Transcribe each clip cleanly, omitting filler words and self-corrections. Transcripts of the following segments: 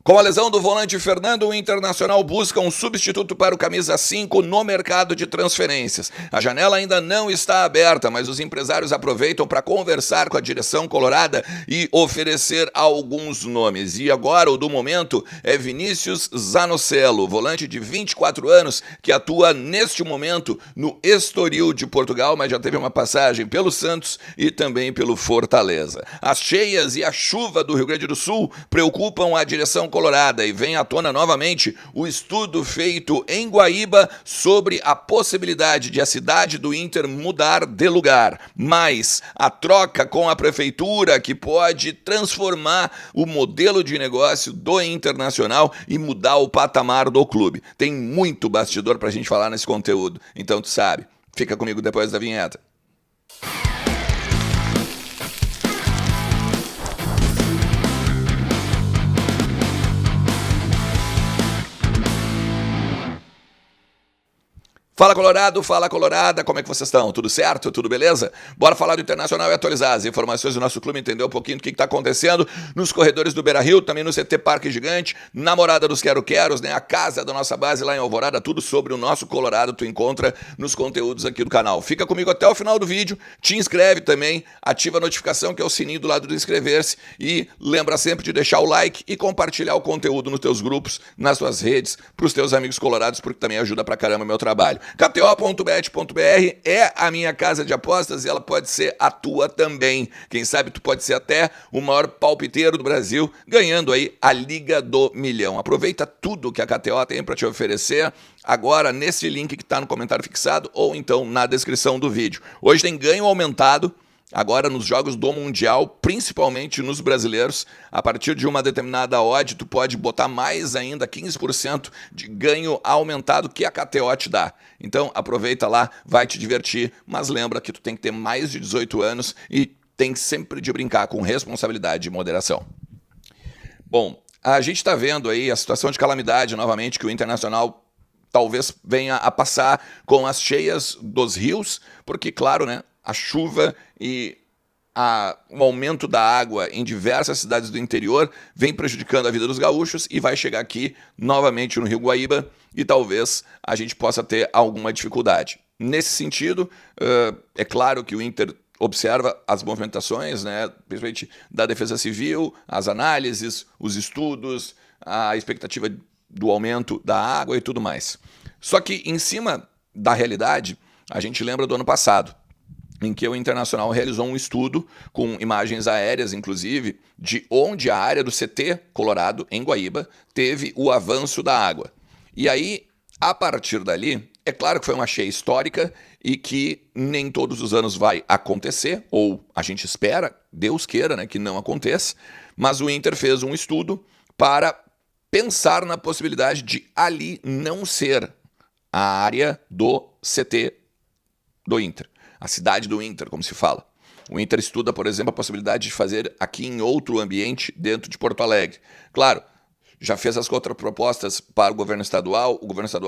Com a lesão do volante Fernando, o Internacional busca um substituto para o camisa 5 no mercado de transferências. A janela ainda não está aberta, mas os empresários aproveitam para conversar com a direção colorada e oferecer alguns nomes. E agora, o do momento, é Vinícius Zanocelo, volante de 24 anos, que atua neste momento no Estoril de Portugal, mas já teve uma passagem pelo Santos e também pelo Fortaleza. As cheias e a chuva do Rio Grande do Sul preocupam a direção colorada e vem à tona novamente o estudo feito em Guaíba sobre a possibilidade de a cidade do Inter mudar de lugar, mas a troca com a prefeitura que pode transformar o modelo de negócio do Internacional e mudar o patamar do clube. Tem muito bastidor pra gente falar nesse conteúdo, então tu sabe, fica comigo depois da vinheta. Fala Colorado, fala Colorada, como é que vocês estão? Tudo certo? Tudo beleza? Bora falar do Internacional e atualizar as informações do nosso clube, entender um pouquinho do que está acontecendo nos corredores do Beira-Rio, também no CT Parque Gigante, na Morada dos Quero-Queros, né? A casa da nossa base lá em Alvorada, tudo sobre o nosso Colorado tu encontra nos conteúdos aqui do canal. Fica comigo até o final do vídeo, te inscreve também, ativa a notificação que é o sininho do lado do inscrever-se e lembra sempre de deixar o like e compartilhar o conteúdo nos teus grupos, nas tuas redes, para os teus amigos colorados, porque também ajuda pra caramba o meu trabalho. KTO.bet.br é a minha casa de apostas e ela pode ser a tua também. Quem sabe tu pode ser até o maior palpiteiro do Brasil, ganhando aí a Liga do Milhão. Aproveita tudo que a KTO tem para te oferecer agora nesse link que está no comentário fixado ou então na descrição do vídeo. Hoje tem ganho aumentado. Agora nos jogos do Mundial, principalmente nos brasileiros, a partir de uma determinada odd, tu pode botar mais ainda 15% de ganho aumentado que a KTO te dá. Então aproveita lá, vai te divertir, mas lembra que tu tem que ter mais de 18 anos e tem sempre de brincar com responsabilidade e moderação. Bom, a gente está vendo aí a situação de calamidade novamente que o Internacional talvez venha a passar com as cheias dos rios, porque claro, né? A chuva e o aumento da água em diversas cidades do interior vem prejudicando a vida dos gaúchos e vai chegar aqui novamente no Rio Guaíba e talvez a gente possa ter alguma dificuldade. Nesse sentido, é claro que o Inter observa as movimentações, né, principalmente da Defesa Civil, as análises, os estudos, a expectativa do aumento da água e tudo mais. Só que em cima da realidade, a gente lembra do ano passado, em que o Internacional realizou um estudo com imagens aéreas, inclusive, de onde a área do CT Colorado, em Guaíba, teve o avanço da água. E aí, a partir dali, é claro que foi uma cheia histórica e que nem todos os anos vai acontecer, ou a gente espera, Deus queira, né, que não aconteça, mas o Inter fez um estudo para pensar na possibilidade de ali não ser a área do CT do Inter. A cidade do Inter, como se fala. O Inter estuda, por exemplo, a possibilidade de fazer aqui em outro ambiente dentro de Porto Alegre. Claro, já fez as contrapropostas para o governo estadual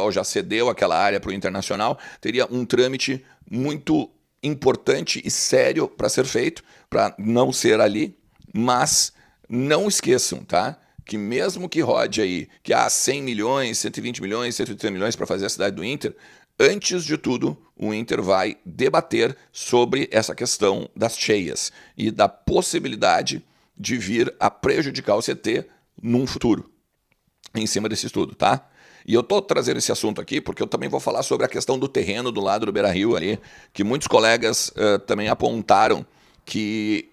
já cedeu aquela área para o Internacional, teria um trâmite muito importante e sério para ser feito, para não ser ali, mas não esqueçam, tá? Que mesmo que rode aí, que há 100 milhões, 120 milhões, 130 milhões para fazer a cidade do Inter, antes de tudo, o Inter vai debater sobre essa questão das cheias e da possibilidade de vir a prejudicar o CT num futuro, em cima desse estudo, tá? E eu tô trazendo esse assunto aqui porque eu também vou falar sobre a questão do terreno do lado do Beira-Rio ali, que muitos colegas também apontaram que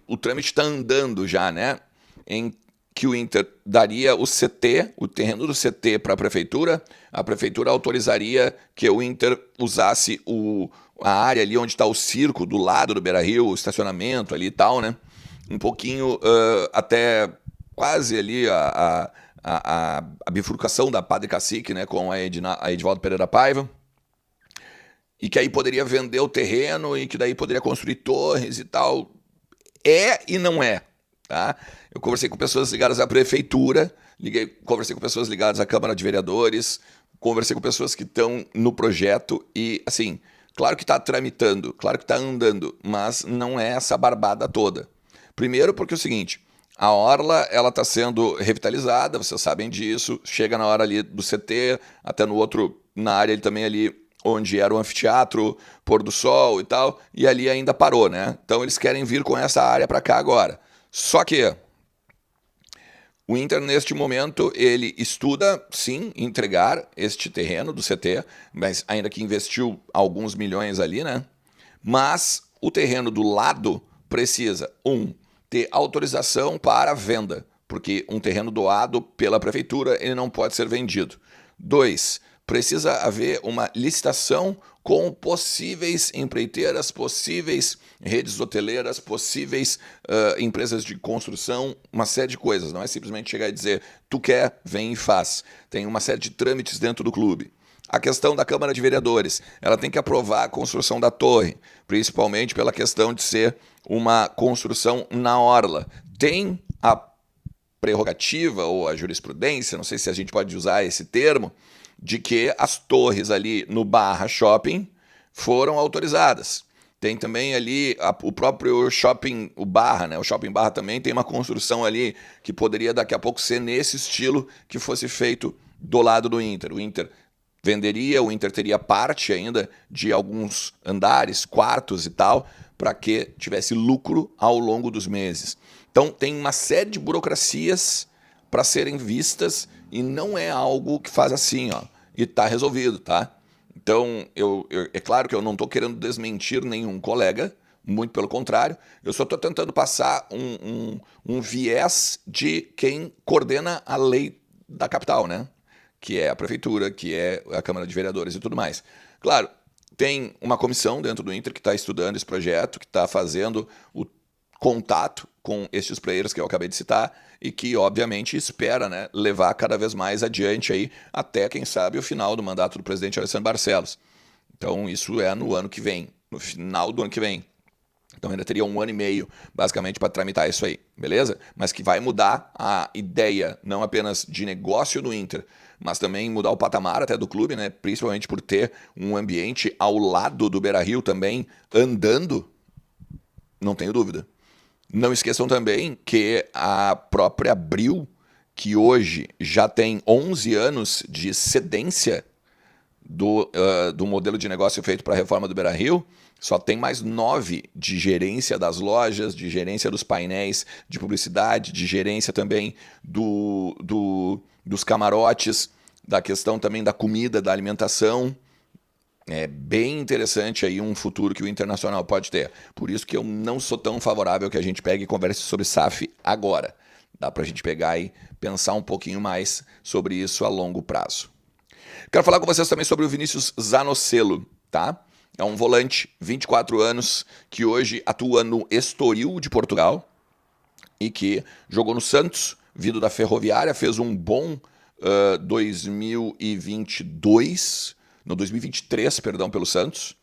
o trâmite está andando já, né? Em que o Inter daria o terreno do CT para a prefeitura autorizaria que o Inter usasse a área ali onde está o circo, do lado do Beira-Rio, o estacionamento ali e tal, né? Um pouquinho até quase ali a bifurcação da Padre Cacique, né, com a Edivaldo Pereira Paiva, e que aí poderia vender o terreno e que daí poderia construir torres e tal. É e não é. Tá? Eu conversei com pessoas ligadas à prefeitura, conversei com pessoas ligadas à Câmara de Vereadores, conversei com pessoas que estão no projeto e, assim, claro que está tramitando, claro que está andando, mas não é essa barbada toda. Primeiro porque é o seguinte, A orla, ela está sendo revitalizada, vocês sabem disso. Chega na hora ali do CT, até no outro, na área ele também ali onde era o anfiteatro, pôr do sol e tal, e ali ainda parou, né? Então eles querem vir com essa área para cá agora. Só que o Inter, neste momento, ele estuda, sim, entregar este terreno do CT, mas ainda que investiu alguns milhões ali, né? Mas o terreno do lado precisa, ter autorização para venda, porque um terreno doado pela prefeitura ele não pode ser vendido. 2, precisa haver uma licitação com possíveis empreiteiras, possíveis redes hoteleiras, possíveis empresas de construção, uma série de coisas. Não é simplesmente chegar e dizer, tu quer, vem e faz. Tem uma série de trâmites dentro do clube. A questão da Câmara de Vereadores, ela tem que aprovar a construção da torre, principalmente pela questão de ser uma construção na orla. Tem a prerrogativa ou a jurisprudência, não sei se a gente pode usar esse termo, de que as torres ali no Barra Shopping foram autorizadas. Tem também ali o próprio shopping, o Barra, né? O shopping Barra também tem uma construção ali que poderia daqui a pouco ser nesse estilo que fosse feito do lado do Inter. O Inter venderia, o Inter teria parte ainda de alguns andares, quartos e tal, para que tivesse lucro ao longo dos meses. Então tem uma série de burocracias para serem vistas e não é algo que faz assim, ó, e está resolvido, tá? Então, é claro que eu não estou querendo desmentir nenhum colega, muito pelo contrário, eu só estou tentando passar um viés de quem coordena a lei da capital, né? Que é a prefeitura, que é a Câmara de Vereadores e tudo mais. Claro, tem uma comissão dentro do Inter que está estudando esse projeto, que está fazendo o contato com estes players que eu acabei de citar e que, obviamente, espera, né, levar cada vez mais adiante aí, até, quem sabe, o final do mandato do presidente Alessandro Barcelos. Então, isso é no ano que vem, no final do ano que vem. Então ainda teria 1 ano e meio, basicamente, para tramitar isso aí, beleza? Mas que vai mudar a ideia, não apenas de negócio do Inter, mas também mudar o patamar até do clube, né? Principalmente por ter um ambiente ao lado do Beira-Rio também, andando, não tenho dúvida. Não esqueçam também que a própria Abril, que hoje já tem 11 anos de cedência do modelo de negócio feito para a reforma do Beira-Rio, só tem mais 9 de gerência das lojas, de gerência dos painéis de publicidade, de gerência também dos camarotes, da questão também da comida, da alimentação. É bem interessante aí um futuro que o Internacional pode ter. Por isso que eu não sou tão favorável que a gente pegue e converse sobre SAF agora. Dá para a gente pegar e pensar um pouquinho mais sobre isso a longo prazo. Quero falar com vocês também sobre o Vinícius Zanocelo, tá? É um volante, 24 anos, que hoje atua no Estoril de Portugal e que jogou no Santos, vindo da Ferroviária, fez um bom 2022, no 2023, perdão, pelo Santos,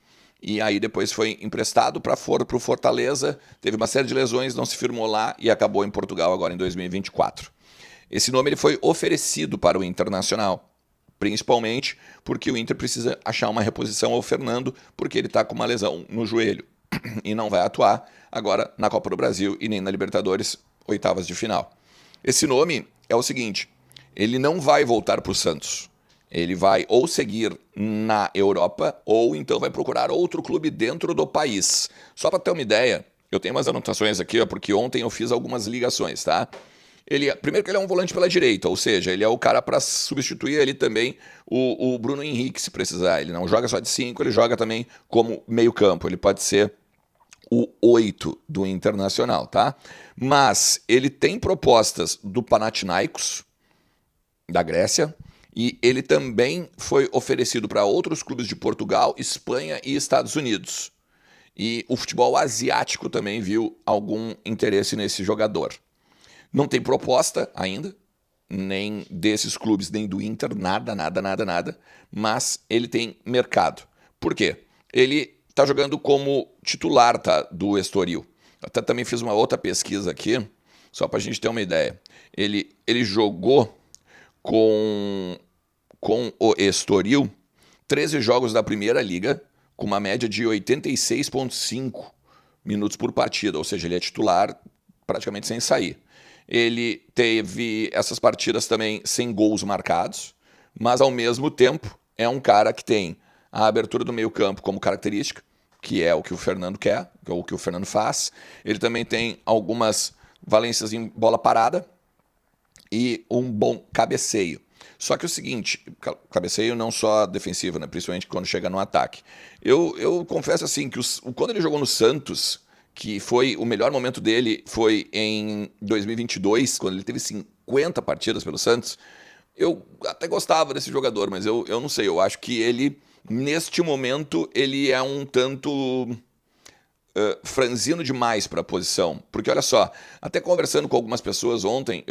e aí depois foi emprestado para o Fortaleza, teve uma série de lesões, não se firmou lá e acabou em Portugal agora em 2024. Esse nome ele foi oferecido para o Internacional, principalmente porque o Inter precisa achar uma reposição ao Fernando, porque ele está com uma lesão no joelho e não vai atuar agora na Copa do Brasil e nem na Libertadores, oitavas de final. Esse nome é o seguinte, ele não vai voltar para o Santos. Ele vai ou seguir na Europa ou então vai procurar outro clube dentro do país. Só para ter uma ideia, eu tenho umas anotações aqui, ó, porque ontem eu fiz algumas ligações, tá? Primeiro que ele é um volante pela direita, ou seja, ele é o cara para substituir ali também o Bruno Henrique, se precisar. Ele não joga só de 5, ele joga também como meio campo. Ele pode ser o 8 do Internacional, tá? Mas ele tem propostas do Panathinaikos, da Grécia, e ele também foi oferecido para outros clubes de Portugal, Espanha e Estados Unidos. E o futebol asiático também viu algum interesse nesse jogador. Não tem proposta ainda, nem desses clubes, nem do Inter, nada, mas ele tem mercado. Por quê? Ele está jogando como titular, tá, do Estoril. Até também fiz uma outra pesquisa aqui, só para a gente ter uma ideia. Ele jogou com o Estoril 13 jogos da Primeira Liga, com uma média de 86,5 minutos por partida, ou seja, ele é titular praticamente sem sair. Ele teve essas partidas também sem gols marcados, mas ao mesmo tempo é um cara que tem a abertura do meio-campo como característica, que é o que o Fernando quer, que é o que o Fernando faz. Ele também tem algumas valências em bola parada e um bom cabeceio. Só que é o seguinte, cabeceio não só defensivo, né? Principalmente quando chega no ataque. Eu confesso assim que quando ele jogou no Santos, que foi o melhor momento dele foi em 2022, quando ele teve 50 partidas pelo Santos, eu até gostava desse jogador, mas eu não sei, eu acho que ele, neste momento, ele é um tanto franzino demais para a posição. Porque olha só, até conversando com algumas pessoas ontem,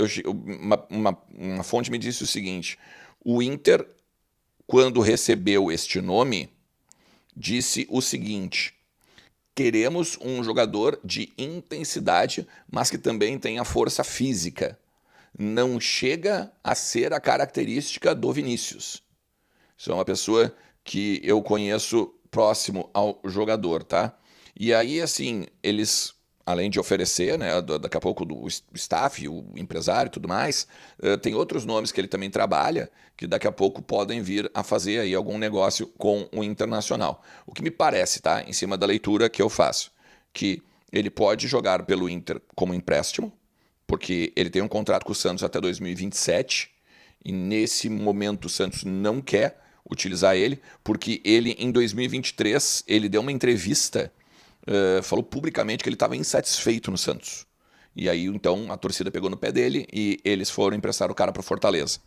uma fonte me disse o seguinte: o Inter, quando recebeu este nome, disse o seguinte: queremos um jogador de intensidade, mas que também tenha força física. Não chega a ser a característica do Vinícius. Isso é uma pessoa que eu conheço próximo ao jogador, tá? E aí, assim, eles, além de oferecer, né, daqui a pouco o staff, o empresário e tudo mais, tem outros nomes que ele também trabalha, que daqui a pouco podem vir a fazer aí algum negócio com o Internacional. O que me parece, tá, em cima da leitura que eu faço, que ele pode jogar pelo Inter como empréstimo, porque ele tem um contrato com o Santos até 2027, e nesse momento o Santos não quer utilizar ele, porque ele, em 2023, ele deu uma entrevista, falou publicamente que ele estava insatisfeito no Santos. E aí, então, a torcida pegou no pé dele e eles foram emprestar o cara para o Fortaleza.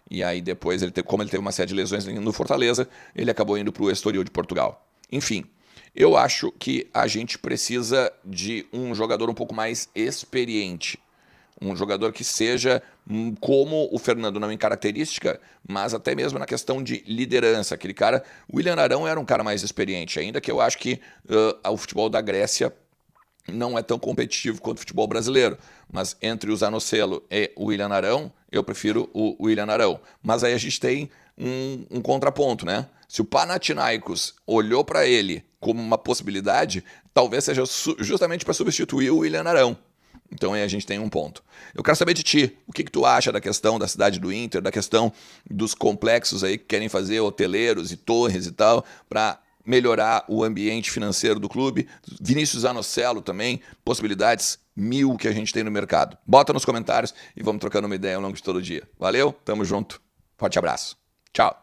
E aí, depois, como ele teve uma série de lesões no Fortaleza, ele acabou indo para o Estoril de Portugal. Enfim, eu acho que a gente precisa de um jogador um pouco mais experiente. Um jogador que seja como o Fernando, não em característica, mas até mesmo na questão de liderança. Aquele cara, o William Arão era um cara mais experiente, ainda que eu acho que o futebol da Grécia não é tão competitivo quanto o futebol brasileiro. Mas entre o Zanocelo e o William Arão, eu prefiro o William Arão. Mas aí a gente tem um contraponto, né? Se o Panathinaikos olhou para ele como uma possibilidade, talvez seja justamente para substituir o William Arão. Então aí a gente tem um ponto. Eu quero saber de ti, o que tu acha da questão da cidade do Inter, da questão dos complexos aí que querem fazer hoteleiros e torres e tal, para melhorar o ambiente financeiro do clube. Vinícius Zanocelo também, possibilidades mil que a gente tem no mercado. Bota nos comentários e vamos trocando uma ideia ao longo de todo o dia. Valeu, tamo junto, forte abraço, tchau.